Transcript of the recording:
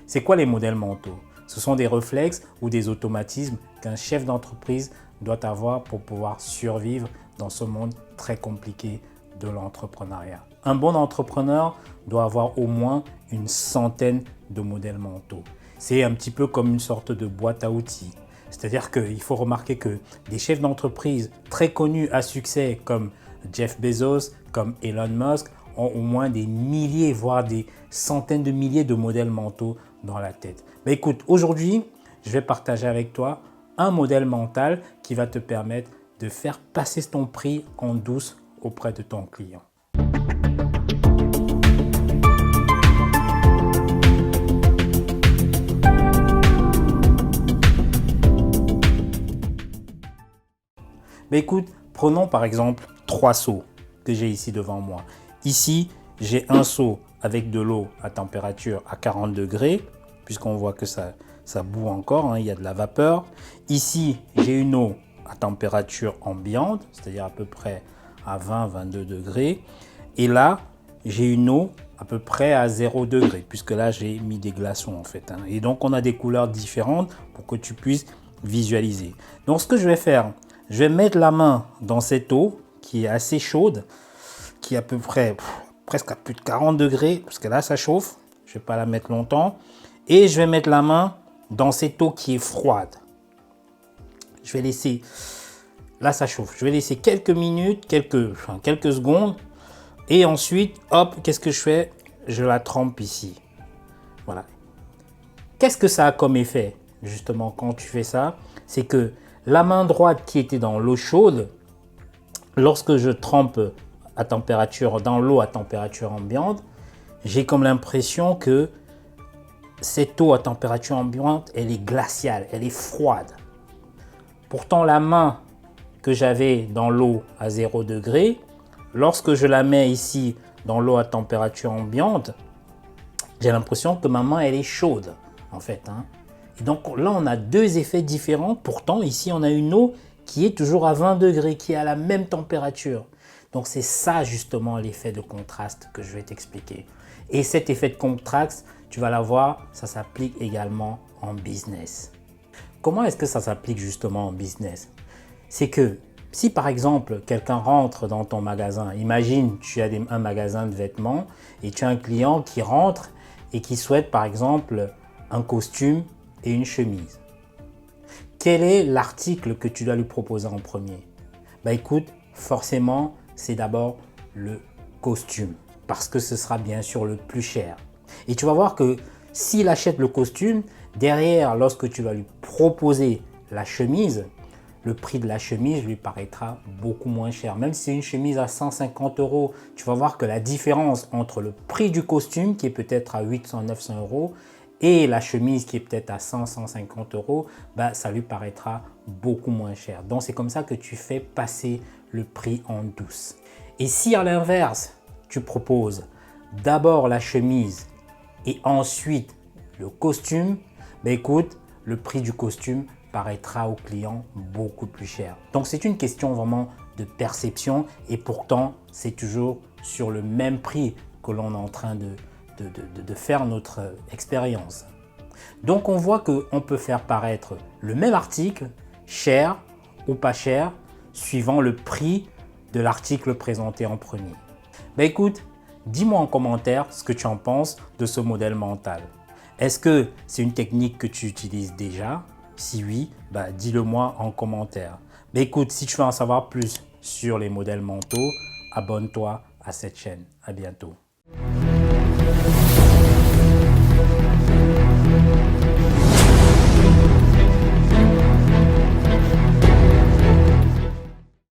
C'est quoi les modèles mentaux? Ce sont des réflexes ou des automatismes qu'un chef d'entreprise doit avoir pour pouvoir survivre dans ce monde très compliqué de l'entrepreneuriat. Un bon entrepreneur doit avoir au moins une centaine de modèles mentaux. C'est un petit peu comme une sorte de boîte à outils. C'est-à-dire qu'il faut remarquer que des chefs d'entreprise très connus à succès comme Jeff Bezos, comme Elon Musk, ont au moins des milliers, voire des centaines de milliers de modèles mentaux dans la tête. Mais écoute, aujourd'hui, je vais partager avec toi un modèle mental qui va te permettre de faire passer ton prix en douce auprès de ton client. Mais écoute, prenons par exemple 3 seaux que j'ai ici devant moi. Ici, j'ai un seau avec de l'eau à température à 40 degrés, puisqu'on voit que ça bout encore, il y a de la vapeur. Ici, j'ai une eau à température ambiante, c'est-à-dire à peu près à 20-22 degrés. Et là, j'ai une eau à peu près à 0 degré, puisque là, j'ai mis des glaçons en fait. Et donc, on a des couleurs différentes pour que tu puisses visualiser. Donc, ce que je vais faire, je vais mettre la main dans cette eau qui est assez chaude, qui est à peu près presque à plus de 40 degrés, parce que là, ça chauffe. Je ne vais pas la mettre longtemps. Et je vais mettre la main dans cette eau qui est froide. Je vais laisser, là ça chauffe, je vais laisser quelques minutes, quelques secondes. Et ensuite, hop, qu'est-ce que je fais? Je la trempe ici. Voilà. Qu'est-ce que ça a comme effet, justement, quand tu fais ça? C'est que la main droite qui était dans l'eau chaude, lorsque je trempe dans l'eau à température ambiante, j'ai comme l'impression que cette eau à température ambiante, elle est glaciale, elle est froide. Pourtant, la main que j'avais dans l'eau à 0 degré, lorsque je la mets ici dans l'eau à température ambiante, j'ai l'impression que ma main, elle est chaude, en fait. Et donc là, on a deux effets différents. Pourtant, ici, on a une eau qui est toujours à 20 degrés, qui est à la même température. Donc, c'est ça, justement, l'effet de contraste que je vais t'expliquer. Et cet effet de contraste, tu vas l'avoir, ça s'applique également en business. Comment est-ce que ça s'applique justement en business? C'est que si, par exemple, quelqu'un rentre dans ton magasin, imagine, tu as un magasin de vêtements et tu as un client qui rentre et qui souhaite, par exemple, un costume et une chemise. Quel est l'article que tu dois lui proposer en premier? Écoute, forcément, c'est d'abord le costume parce que ce sera bien sûr le plus cher. Et tu vas voir que s'il achète le costume, derrière, lorsque tu vas lui proposer la chemise, le prix de la chemise lui paraîtra beaucoup moins cher. Même si c'est une chemise à 150 €, tu vas voir que la différence entre le prix du costume qui est peut-être à 800-900 € et la chemise qui est peut-être à 100-150 €, ça lui paraîtra beaucoup moins cher. Donc, c'est comme ça que tu fais passer le prix en douce. Et si à l'inverse, tu proposes d'abord la chemise et ensuite le costume, écoute, le prix du costume paraîtra au client beaucoup plus cher. Donc, c'est une question vraiment de perception et pourtant, c'est toujours sur le même prix que l'on est en train de faire notre expérience. Donc, on voit qu'on peut faire paraître le même article, cher ou pas cher, suivant le prix de l'article présenté en premier. Écoute, dis-moi en commentaire ce que tu en penses de ce modèle mental. Est-ce que c'est une technique que tu utilises déjà? Si oui, dis-le moi en commentaire. Écoute, si tu veux en savoir plus sur les modèles mentaux, abonne-toi à cette chaîne. À bientôt.